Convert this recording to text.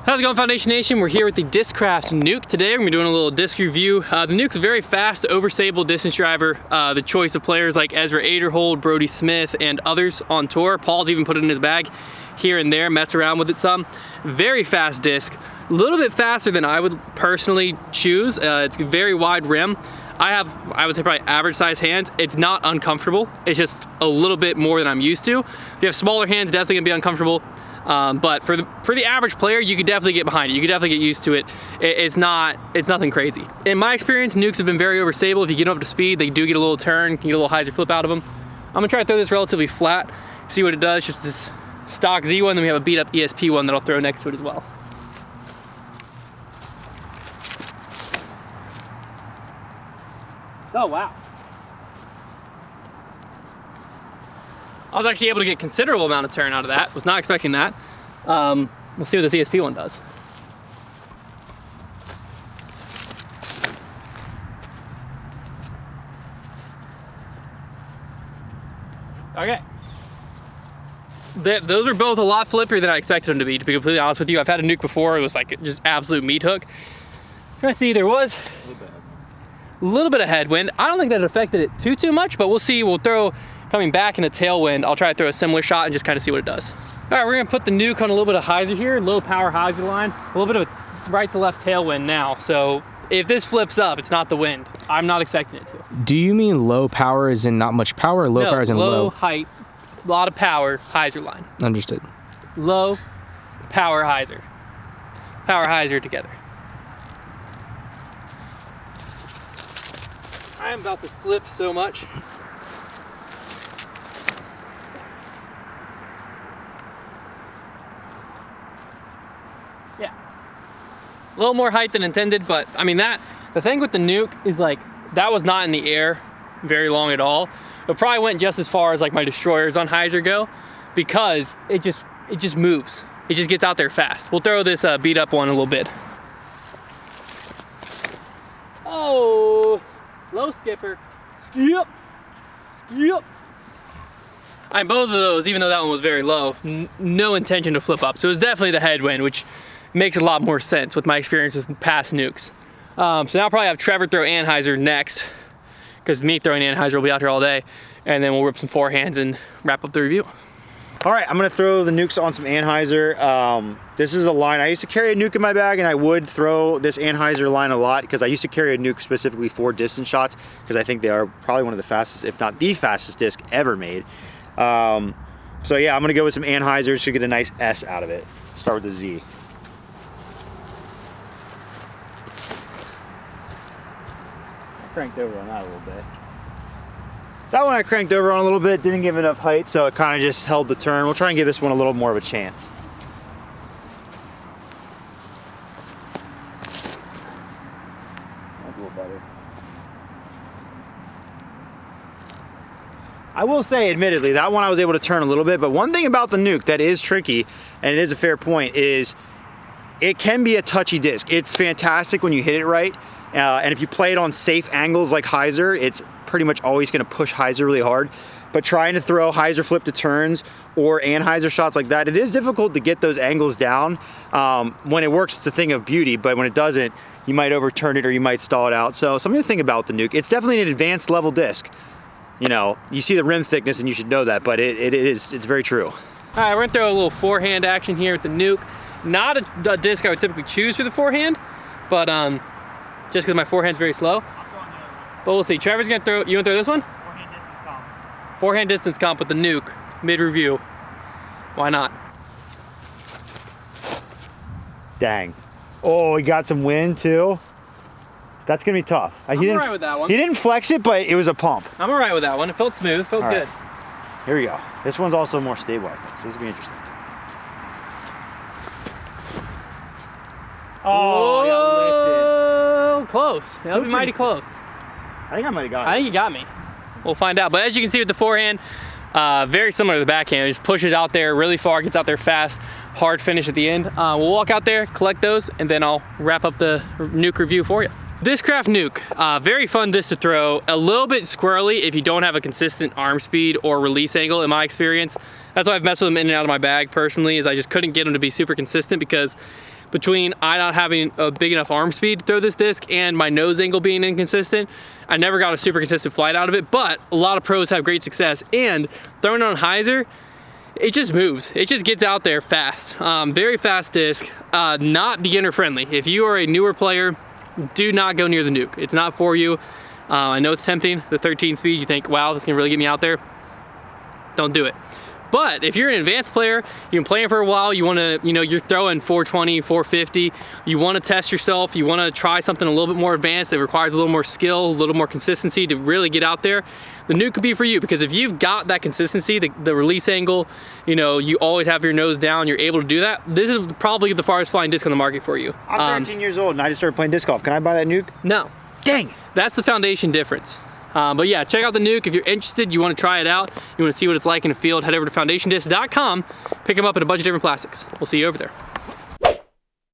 How's it going, Foundation Nation? We're here with the Discraft Nuke. Today we're gonna be doing a little disc review. The Nuke's a very fast, overstable distance driver. The choice of players like Ezra Aderhold, Brody Smith, and others on tour. Paul's even put it in his bag here and there, messed around with it some. Very fast disc, a little bit faster than I would personally choose. It's a very wide rim. I would say probably average size hands. It's not uncomfortable. It's just a little bit more than I'm used to. If you have smaller hands, definitely gonna be uncomfortable. But for the average player, you could definitely get behind it. You could definitely get used to it. It's nothing crazy. In my experience, Nukes have been very overstable. If you get them up to speed, they do get a little turn, you can get a little Anhyzer flip out of them. I'm gonna try to throw this relatively flat, see what it does. Just this stock Z one, then we have a beat up ESP one that I'll throw next to it as well. Oh, wow. I was actually able to get considerable amount of turn out of that. Was not expecting that. We'll see what this ESP one does. Okay. Those are both a lot flippier than I expected them to be completely honest with you. I've had a Nuke before, it was like just absolute meat hook. Trying to see, there was a little bit of headwind. I don't think that affected it too much, but we'll see. We'll throw, coming back in a tailwind, I'll try to throw a similar shot and just kind of see what it does. All right, we're gonna put the Nuke on a little bit of Anhyzer here, low power Anhyzer line, a little bit of a right to left tailwind now. So if this flips up, it's not the wind. I'm not expecting it to. Do you mean low power as in not much power, or low power as in low? Low height, a lot of power Anhyzer line. Understood. Low power Anhyzer. Power Anhyzer together. I am about to slip so much. Yeah. A little more height than intended, but I mean the thing with the Nuke is like, that was not in the air very long at all. It probably went just as far as like my destroyers on Anhyzer go, because it just moves. It just gets out there fast. We'll throw this beat up one a little bit. Oh. Low skipper, skip, skip. Both of those, even though that one was very low, no intention to flip up. So it was definitely the headwind, which makes a lot more sense with my experience with past Nukes. So now I'll probably have Trevor throw Anhyzer next, because me throwing Anhyzer will be out here all day, and then we'll rip some forehands and wrap up the review. All right, I'm gonna throw the Nukes on some Anhyzer. This is a line, I used to carry a Nuke in my bag, and I would throw this Anhyzer line a lot because I used to carry a Nuke specifically for distance shots, because I think they are probably one of the fastest, if not the fastest disc ever made. So yeah, I'm gonna go with some Anhyzer to get a nice S out of it. Start with the Z. I cranked over on that a little bit. That one I cranked over on a little bit, didn't give enough height, so it kind of just held the turn. We'll try and give this one a little more of a chance. That's a little better. I will say, admittedly, that one I was able to turn a little bit, but one thing about the Nuke that is tricky, and it is a fair point, is it can be a touchy disc. It's fantastic when you hit it right, and if you play it on safe angles like Anhyzer, it's pretty much always going to push Anhyzer really hard. But trying to throw Anhyzer flip to turns or Anhyzer shots like that, it is difficult to get those angles down. When it works, it's a thing of beauty, but when it doesn't, you might overturn it or you might stall it out. So something to think about with the Nuke. It's definitely an advanced level disc. You know, you see the rim thickness and you should know that, but it's very true. All right, we're gonna throw a little forehand action here with the Nuke. Not a disc I would typically choose for the forehand, but just because my forehand's very slow. But we'll see. Trevor's gonna throw, you wanna throw this one? Forehand distance comp. Forehand distance comp with the Nuke, mid-review. Why not? Dang. Oh, he got some wind too. That's gonna be tough. I'm all right with that one. He didn't flex it, but it was a pump. I'm all right with that one. It felt smooth, felt good. Here we go. This one's also more stable, I think, so this will be interesting. Oh, close. That'll be mighty close. I think I might have got it. I think you got me. We'll find out. But as you can see with the forehand, very similar to the backhand. It just pushes out there really far, gets out there fast, hard finish at the end. We'll walk out there, collect those, and then I'll wrap up the Nuke review for you. Discraft Nuke, very fun disc to throw. A little bit squirrely if you don't have a consistent arm speed or release angle in my experience. That's why I've messed with them in and out of my bag personally, is I just couldn't get them to be super consistent because between I not having a big enough arm speed to throw this disc and my nose angle being inconsistent, I never got a super consistent flight out of it, but a lot of pros have great success. And throwing on Anhyzer, it just moves. It just gets out there fast. Very fast disc, not beginner friendly. If you are a newer player, do not go near the Nuke. It's not for you. I know it's tempting, the 13 speed, you think, wow, this can really get me out there. Don't do it. But if you're an advanced player, you've been playing for a while, you wanna, you're throwing 420, 450, you wanna test yourself, you wanna try something a little bit more advanced that requires a little more skill, a little more consistency to really get out there, the Nuke could be for you, because if you've got that consistency, the release angle, you always have your nose down, you're able to do that, this is probably the farthest flying disc on the market for you. I'm 13 years old and I just started playing disc golf. Can I buy that Nuke? No. Dang. That's the foundation difference. But yeah, check out the Nuke. If you're interested, you want to try it out, you want to see what it's like in the field, head over to foundationdisc.com, pick them up in a bunch of different plastics. We'll see you over there.